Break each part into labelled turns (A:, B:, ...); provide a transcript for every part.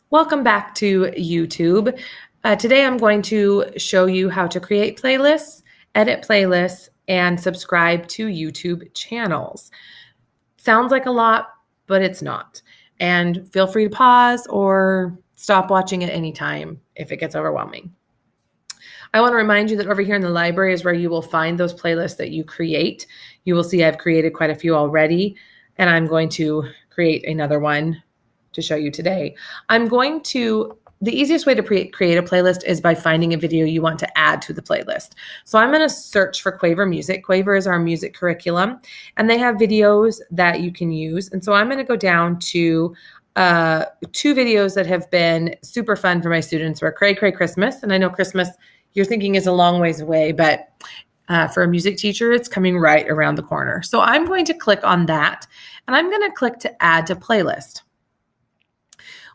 A: Welcome back to YouTube. Today I'm going to show you how to create playlists, edit playlists, and subscribe to YouTube channels. Sounds like a lot, but it's not. And feel free to pause or stop watching at any time if it gets overwhelming. I want to remind you that over here in the library is where you will find those playlists that you create. You will see I've created quite a few already, and I'm going to create another one to show you today. The easiest way to create a playlist is by finding a video you want to add to the playlist. So I'm going to search for Quaver Music. Quaver is our music curriculum, and they have videos that you can use. And so I'm going to go down to two videos that have been super fun for my students were Cray Cray Christmas. And I know Christmas, you're thinking is a long ways away, but for a music teacher, it's coming right around the corner. So I'm going to click on that, and I'm going to click to add to playlist.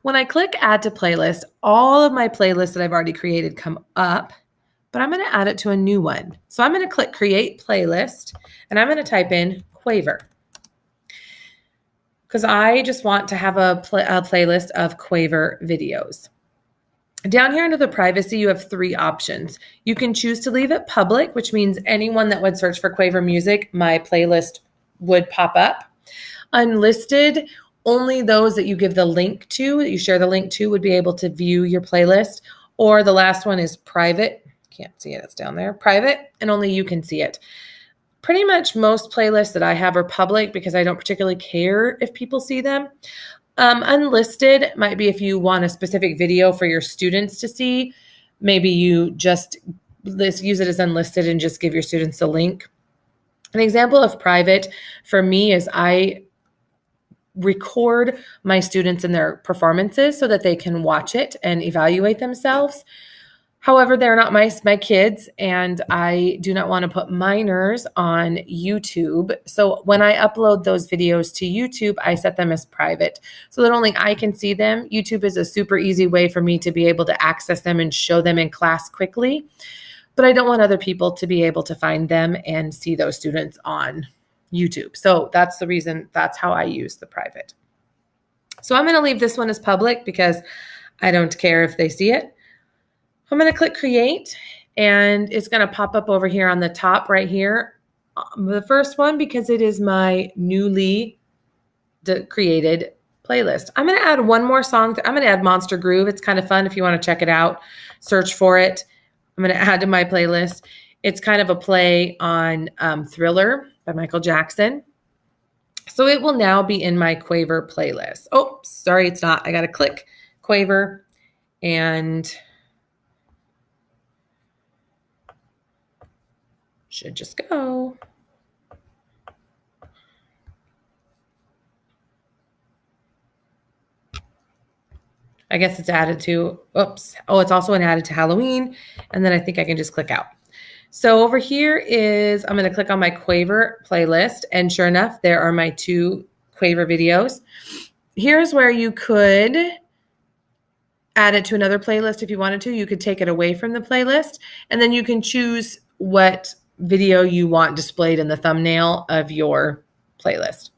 A: When I click add to playlist, all of my playlists that I've already created come up, but I'm going to add it to a new one. So I'm going to click create playlist, and I'm going to type in Quaver because I just want to have a playlist of Quaver videos. Down here under the privacy, you have three options. You can choose to leave it public, which means anyone that would search for Quaver Music, my playlist would pop up. Unlisted, only those that you give the link to, that you share the link to, would be able to view your playlist. Or the last one is private. Can't see it, it's down there. Private, and only you can see it. Pretty much most playlists that I have are public because I don't particularly care if people see them. Unlisted might be if you want a specific video for your students to see. Maybe you just use it as unlisted and just give your students a link. An example of private for me is I record my students in their performances so that they can watch it and evaluate themselves. However, they're not my kids, and I do not want to put minors on YouTube. So when I upload those videos to YouTube, I set them as private so that only I can see them. YouTube is a super easy way for me to be able to access them and show them in class quickly, but I don't want other people to be able to find them and see those students on YouTube. So that's the reason, that's how I use the private. So I'm going to leave this one as public because I don't care if they see it. I'm going to click create, and it's going to pop up over here on the top right here. The first one, because it is my newly created playlist. I'm going to add one more song. I'm going to add Monster Groove. It's kind of fun if you want to check it out. Search for it. I'm going to add to my playlist. It's kind of a play on Thriller by Michael Jackson. So it will now be in my Quaver playlist. Oh, sorry, it's not. I got to click Quaver and should just go. I guess it's added to, oops. Oh, it's also added to Halloween. And then I think I can just click out. So over here is, I'm going to click on my Quaver playlist. And sure enough, there are my two Quaver videos. Here's where you could add it to another playlist if you wanted to. You could take it away from the playlist, and then you can choose what video you want displayed in the thumbnail of your playlist.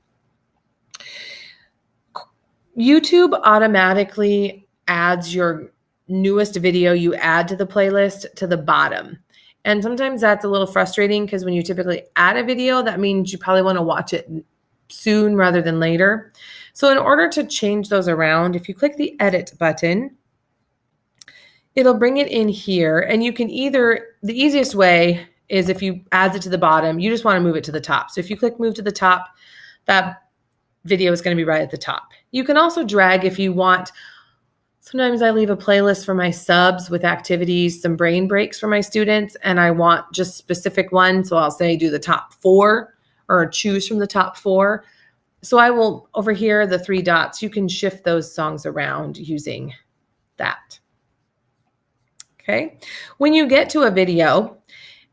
A: YouTube automatically adds your newest video you add to the playlist to the bottom. And sometimes that's a little frustrating because when you typically add a video, that means you probably want to watch it soon rather than later. So in order to change those around, if you click the edit button, it'll bring it in here. And you can the easiest way is if you add it to the bottom, you just want to move it to the top. So if you click move to the top, that video is going to be right at the top. You can also drag if you want. Sometimes I leave a playlist for my subs with activities, some brain breaks for my students, and I want just specific ones. So I'll say do the top 4 or choose from the top 4. So I will, over here, the 3 dots, you can shift those songs around using that. Okay. When you get to a video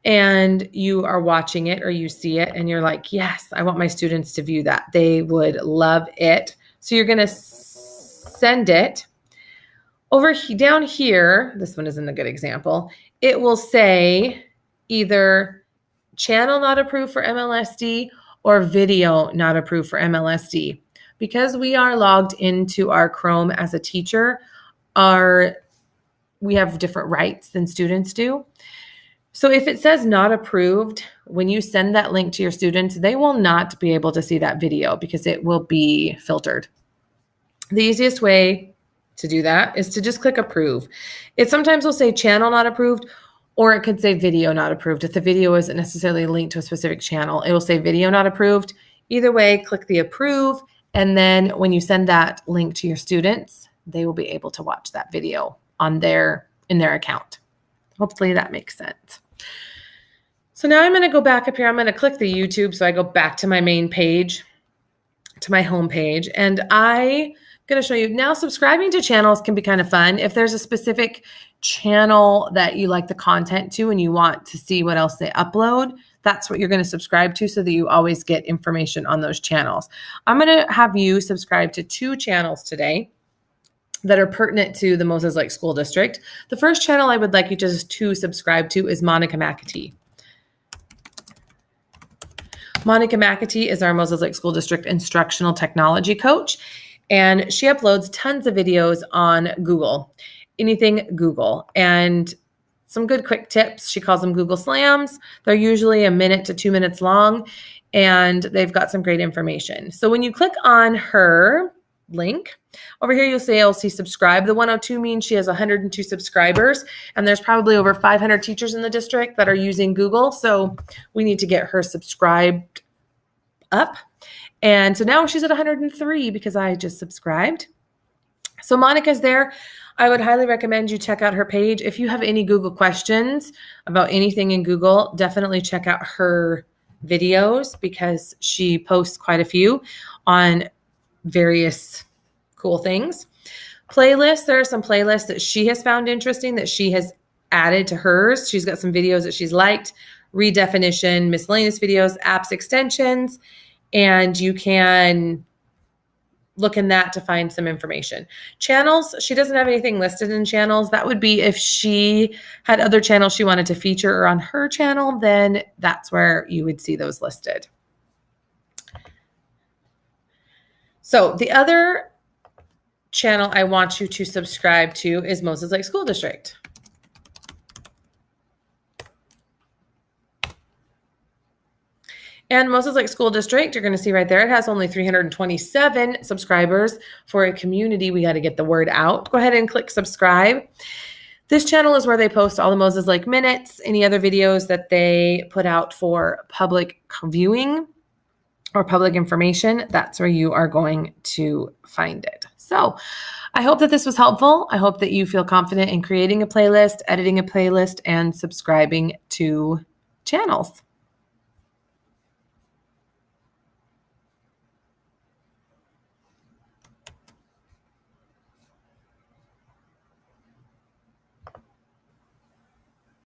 A: and you are watching it or you see it and you're like, yes, I want my students to view that. They would love it. So you're going to send it. Down here, this one isn't a good example. It will say either channel not approved for MLSD or video not approved for MLSD. Because we are logged into our Chrome as a teacher, we have different rights than students do. So if it says not approved, when you send that link to your students, they will not be able to see that video because it will be filtered. The easiest way to do that is to just click approve. It sometimes will say channel not approved, or it could say video not approved. If the video isn't necessarily linked to a specific channel, it will say video not approved. Either way, click the approve. And then when you send that link to your students, they will be able to watch that video in their account. Hopefully that makes sense. So now I'm going to go back up here. I'm going to click the YouTube. So I go back to my main page, to my home page, and I'm going to show you now. Subscribing to channels can be kind of fun. If there's a specific channel that you like the content to and you want to see what else they upload, that's what you're going to subscribe to so that you always get information on those channels. I'm going to have you subscribe to 2 channels today that are pertinent to the Moses Lake School District. The first channel I would like you to subscribe to is Monica McAtee. Monica McAtee is our Moses Lake School District instructional technology coach, and she uploads tons of videos on Google, anything Google, and some good quick tips. She calls them Google Slams. They're usually 1 minute to 2 minutes long, and they've got some great information. So when you click on her link, over here you'll see subscribe. The 102 means she has 102 subscribers, and there's probably over 500 teachers in the district that are using Google. So we need to get her subscribed up. And so now she's at 103 because I just subscribed. So Monica's there. I would highly recommend you check out her page. If you have any Google questions about anything in Google, definitely check out her videos because she posts quite a few on various cool things. Playlists, there are some playlists that she has found interesting that she has added to hers. She's got some videos that she's liked, redefinition, miscellaneous videos, apps, extensions, and you can look in that to find some information. Channels, she doesn't have anything listed in channels. That would be if she had other channels she wanted to feature or on her channel, then that's where you would see those listed. So the other channel I want you to subscribe to is Moses Lake School District. And Moses Lake School District, you're going to see right there, it has only 327 subscribers. For a community, we got to get the word out. Go ahead and click subscribe. This channel is where they post all the Moses Lake minutes, any other videos that they put out for public viewing or public information. That's where you are going to find it. So I hope that this was helpful. I hope that you feel confident in creating a playlist, editing a playlist, and subscribing to channels.